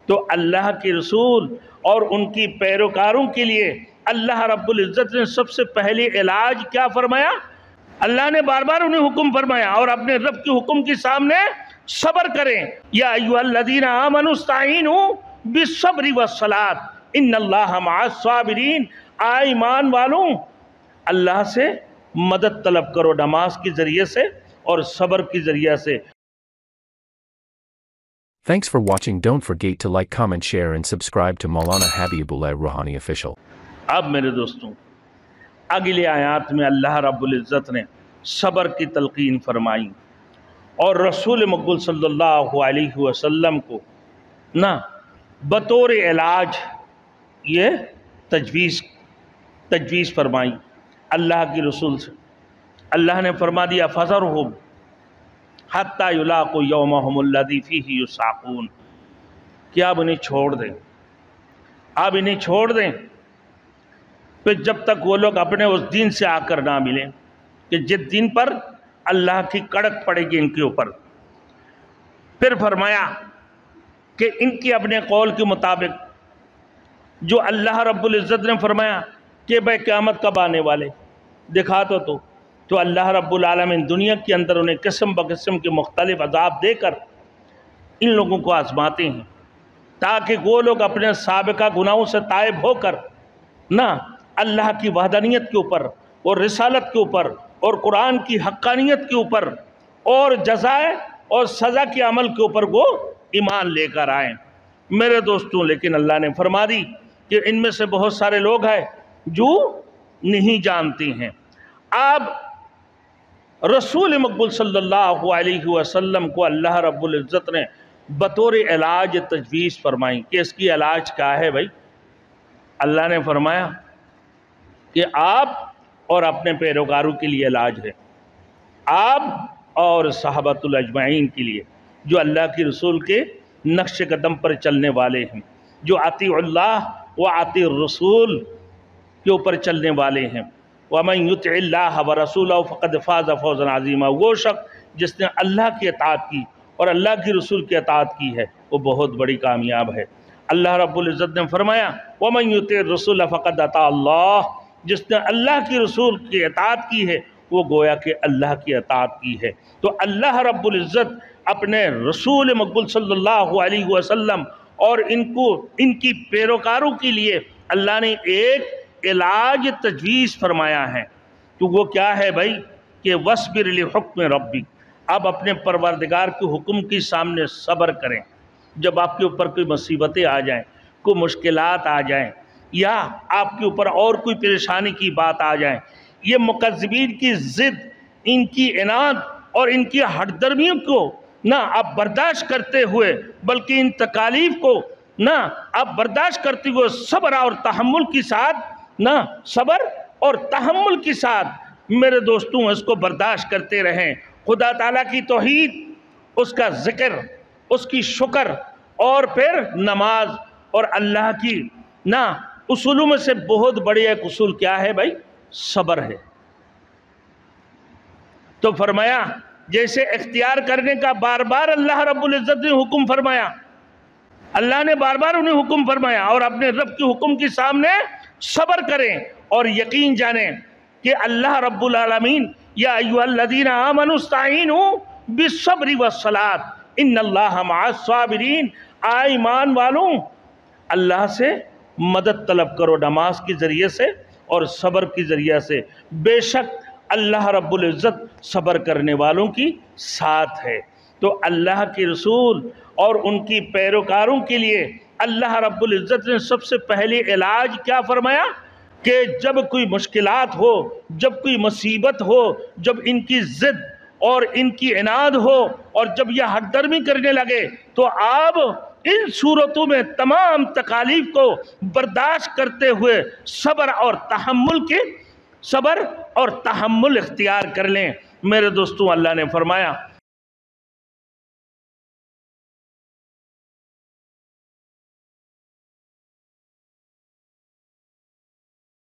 تو اللہ کے رسول اور ان کی پیروکاروں کے لیے اللہ رب العزت نے سب سے پہلے علاج کیا فرمایا؟ اللہ نے بار بار انہیں حکم فرمایا اور اپنے رب کے حکم کے سامنے صبر کریں۔ یا ایھا الذین آمنوا استعینوا بالصبر والصلاۃ ان اللہ مع الصابرین۔ آئے ایمان والوں، اللہ سے مدد طلب کرو نماز کے ذریعے سے اور صبر کے ذریعے سے۔ Thanks for watching. Don't forget to like, comment, share and subscribe to Maulana Habibullah Ruhani Official. اب میرے دوستوں، اگلی آیات میں اللہ رب العزت نے صبر کی تلقین فرمائی اور رسول مقبول صلی اللہ علیہ وسلم کو بطور علاج یہ تجویز فرمائی اللہ کی رسول سے۔ اللہ نے فرما دیا فَذَرْهُمْ حَتَّى يُلَاقُوا يَوْمَهُمُ الَّذِي فِيهِ يُسْعَقُونَ، کہ آپ انہیں چھوڑ دیں، آپ انہیں چھوڑ دیں، پھر جب تک وہ لوگ اپنے اس دین سے آ کر نہ ملیں کہ جس دین پر اللہ کی کڑک پڑے گی ان کے اوپر۔ پھر فرمایا کہ ان کی اپنے قول کے مطابق جو اللہ رب العزت نے فرمایا کہ بھائی قیامت کب آنے والے دکھا تو اللہ رب العالمین دنیا کے اندر انہیں قسم بقسم کے مختلف عذاب دے کر ان لوگوں کو آزماتے ہیں تاکہ وہ لوگ اپنے سابقہ گناہوں سے تائب ہو کر اللہ کی وحدانیت کے اوپر اور رسالت کے اوپر اور قرآن کی حقانیت کے اوپر اور جزائے اور سزا کے عمل کے اوپر وہ ایمان لے کر آئیں۔ میرے دوستوں، لیکن اللہ نے فرما دی کہ ان میں سے بہت سارے لوگ ہیں جو نہیں جانتے ہیں۔ اب رسول مقبول صلی اللہ علیہ وسلم کو اللہ رب العزت نے بطور علاج تجویز فرمائی کہ اس کی علاج کیا ہے بھائی؟ اللہ نے فرمایا کہ آپ اور اپنے پیروکاروں کے لیے علاج ہے، آپ اور صحابۃ الاجمعین کے لیے جو اللہ کے رسول کے نقش قدم پر چلنے والے ہیں، جو اطیع اللہ و اطیع الرسول کے اوپر چلنے والے ہیں۔ وَمَن يُطِعِ اللَّهَ وَرَسُولَهُ فَقَدْ فَازَ فَوْزًا عَظِيمًا، وہ شخص جس نے اللہ کی اطاعت کی اور اللہ کی رسول کی اطاعت کی ہے وہ بہت بڑی کامیاب ہے۔ اللہ رب العزت نے فرمایا وَمَن يُطِعِ الرَّسُولَ فَقَدْ أَطَاعَ اللَّهَ، جس نے اللہ کی رسول کی اطاعت کی ہے وہ گویا کہ اللہ کی اطاعت کی ہے۔ تو اللہ رب العزت اپنے رسول مقبول صلی اللہ علیہ وسلم اور ان کی پیروکاروں کے لیے اللہ نے ایک علاج تجویز فرمایا ہے۔ تو وہ کیا ہے بھائی؟ کہ وَاصْبِرْ لِحُکْمِ رَبِّکَ، آپ اپنے پروردگار کے حکم کے سامنے صبر کریں۔ جب آپ کے اوپر کوئی مصیبتیں آ جائیں، کوئی مشکلات آ جائیں یا آپ کے اوپر اور کوئی پریشانی کی بات آ جائیں، یہ مکذبین کی ضد، ان کی عناد اور ان کی ہٹ درمیوں کو آپ برداشت کرتے ہوئے بلکہ ان تکالیف کو آپ برداشت کرتے ہوئے صبر اور تحمل کے ساتھ صبر اور تحمل کے ساتھ میرے دوستوں اس کو برداشت کرتے رہیں۔ خدا تعالیٰ کی توحید، اس کا ذکر، اس کی شکر اور پھر نماز اور اللہ کی اصولوں میں سے بہت بڑی ایک اصول کیا ہے بھائی؟ صبر ہے۔ تو فرمایا جیسے اختیار کرنے کا بار بار اللہ رب العزت نے حکم فرمایا، اللہ نے بار بار انہیں حکم فرمایا اور اپنے رب کے حکم کے سامنے صبر کریں اور یقین جانیں کہ اللہ رب العالمین یا ایھا الذین آمنوا استعینوا بالصبر والصلاۃ ان اللہ مع الصابرین، آئے ایمان والوں، اللہ سے مدد طلب کرو نماز کے ذریعے سے اور صبر کے ذریعے سے، بے شک اللہ رب العزت صبر کرنے والوں کی ساتھ ہے۔ تو اللہ کے رسول اور ان کی پیروکاروں کے لیے اللہ رب العزت نے سب سے پہلے علاج کیا فرمایا؟ کہ جب کوئی مشکلات ہو، جب کوئی مصیبت ہو، جب ان کی ضد اور ان کی عناد ہو اور جب یہ ہٹ درمی کرنے لگے تو آپ ان صورتوں میں تمام تکالیف کو برداشت کرتے ہوئے صبر اور تحمل اختیار کر لیں۔ میرے دوستوں، اللہ نے فرمایا